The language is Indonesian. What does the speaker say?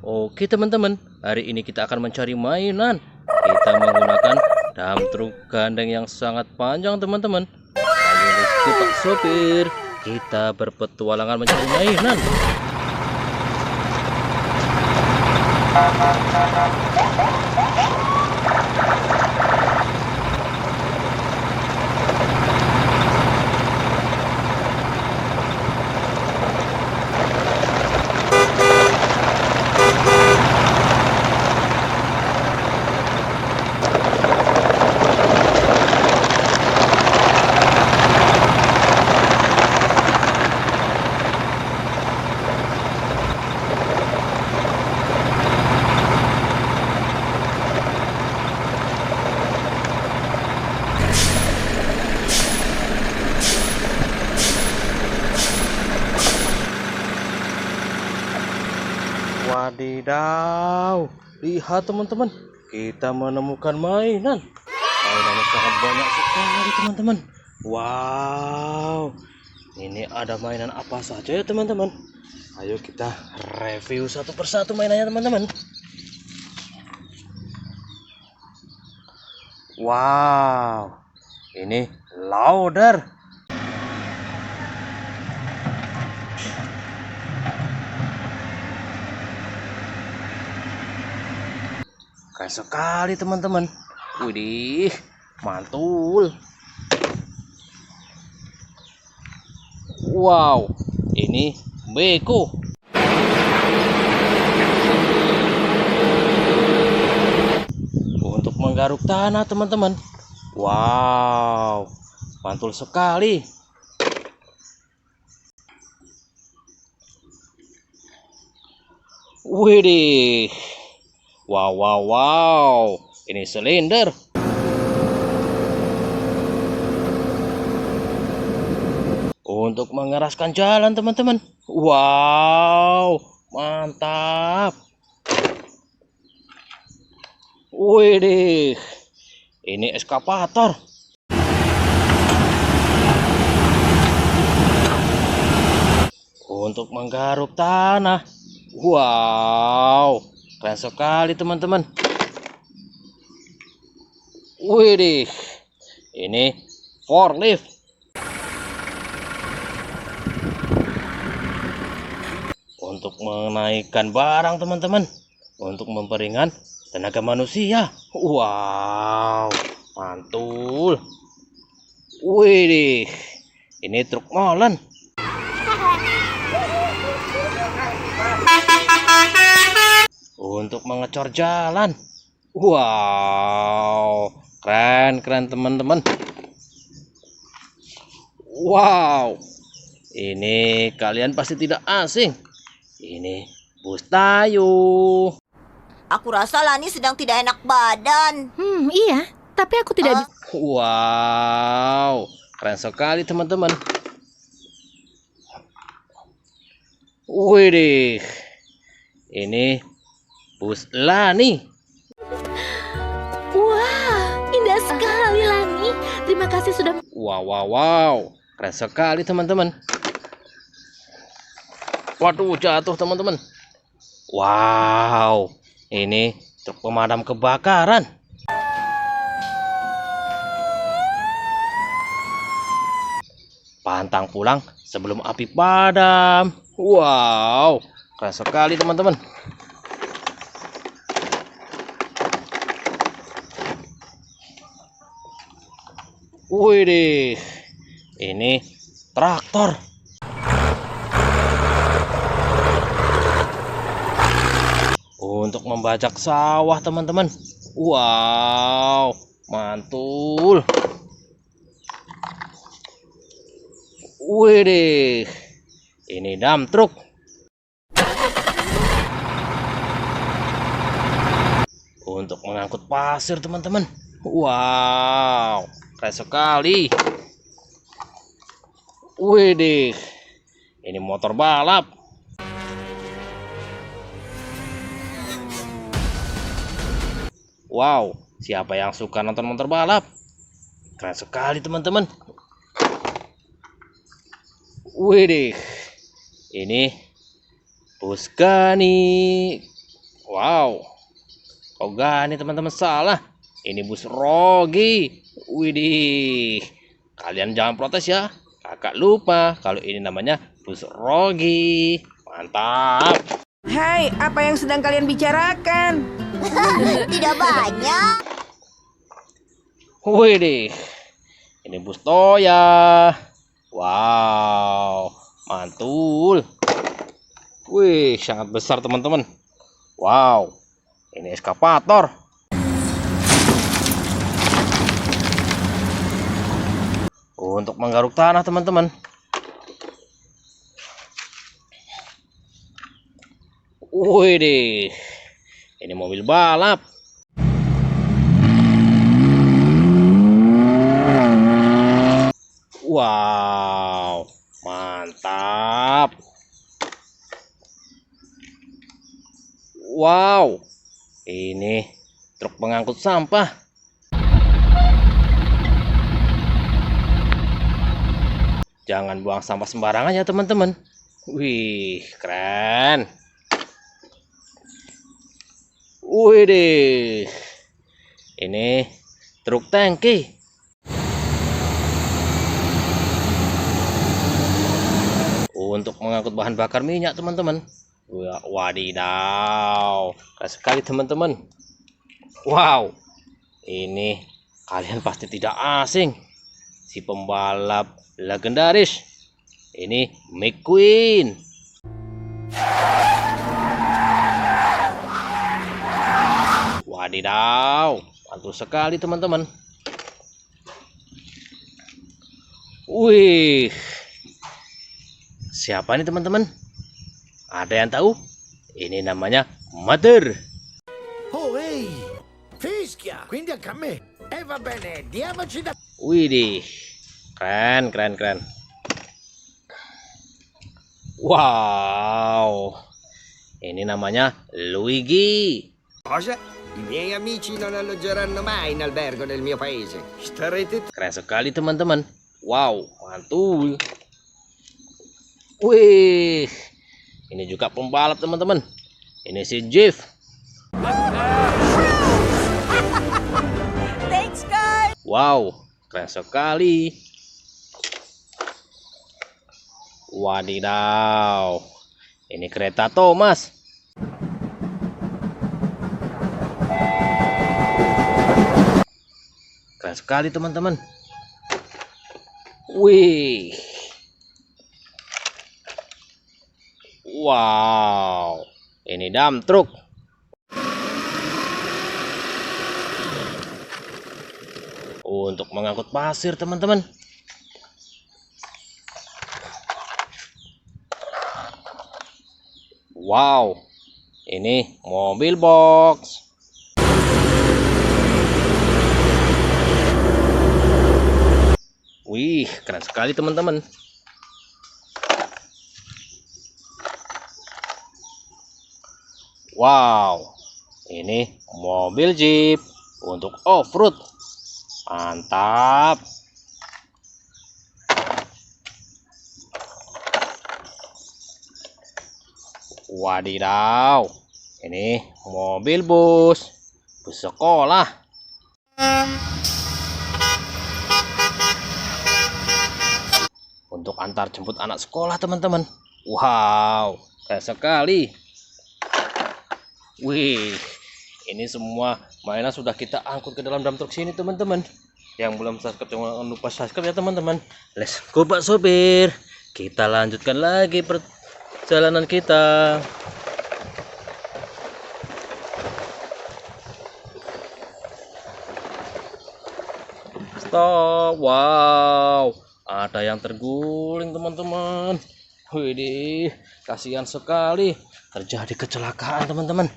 Oke teman-teman, hari ini kita akan mencari mainan. Kita menggunakan dump truk gandeng yang sangat panjang teman-teman. Ayo let's go Pak Sopir, kita berpetualangan mencari mainan. Wadidaw, lihat teman-teman, kita menemukan mainan. Mainannya sangat banyak sekali teman-teman. Wow, ini ada mainan apa saja ya teman-teman? Ayo kita review satu persatu mainannya teman-teman. Wow, ini loader. Keren sekali teman-teman. Widih, mantul. Wow, ini beko. Untuk menggaruk tanah teman-teman. Wow, mantul sekali. Widih. Wow, wow, wow. Ini silinder. Untuk mengeraskan jalan teman-teman. Wow, mantap. Widih. Ini eskavator. Untuk menggaruk tanah. Wow, keren sekali teman-teman. Widih, ini forklift. Untuk menaikkan barang teman-teman. Untuk memperingan tenaga manusia. Wow, mantul. Widih, ini truk molen. Untuk mengecor jalan. Wow, keren teman-teman. Wow, ini kalian pasti tidak asing. Ini bus Tayo. Aku rasa Lani sedang tidak enak badan. Iya, tapi aku tidak bisa. Wow, keren sekali teman-teman. Widih, ini bus Lani. Wah, indah sekali Lani. Terima kasih sudah. Wow, keren sekali teman-teman. Waduh, jatuh teman-teman. Wow, ini truk pemadam kebakaran. Pantang pulang sebelum api padam. Wow, keren sekali teman-teman. Widih, ini traktor. Untuk membajak sawah teman-teman. Wow, mantul. Widih, ini dump truk. Untuk mengangkut pasir teman-teman. Wow, keren sekali. Widih, ini motor balap. Wow, siapa yang suka nonton motor balap? Keren sekali teman-teman. Widih, ini bus Gani Wow. Kok gak nih teman-teman, salah. Ini bus Rogi. Widih. Kalian jangan protes ya. Kakak lupa kalau ini namanya bus Rogi. Mantap. Hai, apa yang sedang kalian bicarakan? Tidak banyak. Widih. Ini bus Toya. Wow. Mantul. Wih, sangat besar teman-teman. Wow. Ini eskavator. Untuk menggaruk tanah teman-teman. Wih, ini mobil balap. Wow, mantap. Wow, ini truk pengangkut sampah. Jangan buang sampah sembarangan ya teman-teman. Wih, keren. Wih deh. Ini truk tangki. Untuk mengangkut bahan bakar minyak teman-teman. Wadidaw, keren sekali teman-teman. Wow, ini kalian pasti tidak asing. Si pembalap legendaris. Ini McQueen. Wadidaw, mantul sekali teman-teman. Wih, siapa nih teman-teman? Ada yang tahu? Ini namanya Mother. Oh, ehi! Fischia! Quindi anche a me! E va bene, diamoci da... Widih, keren, keren, keren. Wow, ini namanya Luigi. Cosa? I miei amici non alloggeranno mai in albergo nel mio paese. Starete... Keren sekali teman-teman. Wow, mantul. Wih, ini juga pembalap teman-teman. Ini si Jeff. Thanks, guys. Wow, keren sekali. Wadidaw, ini kereta Thomas. Keren sekali teman-teman. Wih. Wow, ini dump truck. Untuk mengangkut pasir teman-teman. Wow, ini mobil box. Wih, keren sekali teman-teman. Wow, ini mobil Jeep untuk off-road. Mantap. Wadidaw, ini mobil bus sekolah. Untuk antar jemput anak sekolah teman-teman. Wow, keren sekali. Wih, ini semua mainan sudah kita angkut ke dalam dump truck sini teman-teman. Yang belum subscribe jangan lupa subscribe ya teman-teman. Let's go Pak Sopir. Kita lanjutkan lagi perjalanan kita. Stop. Wow, ada yang terguling teman-teman. Widih, kasihan sekali. Terjadi kecelakaan teman-teman.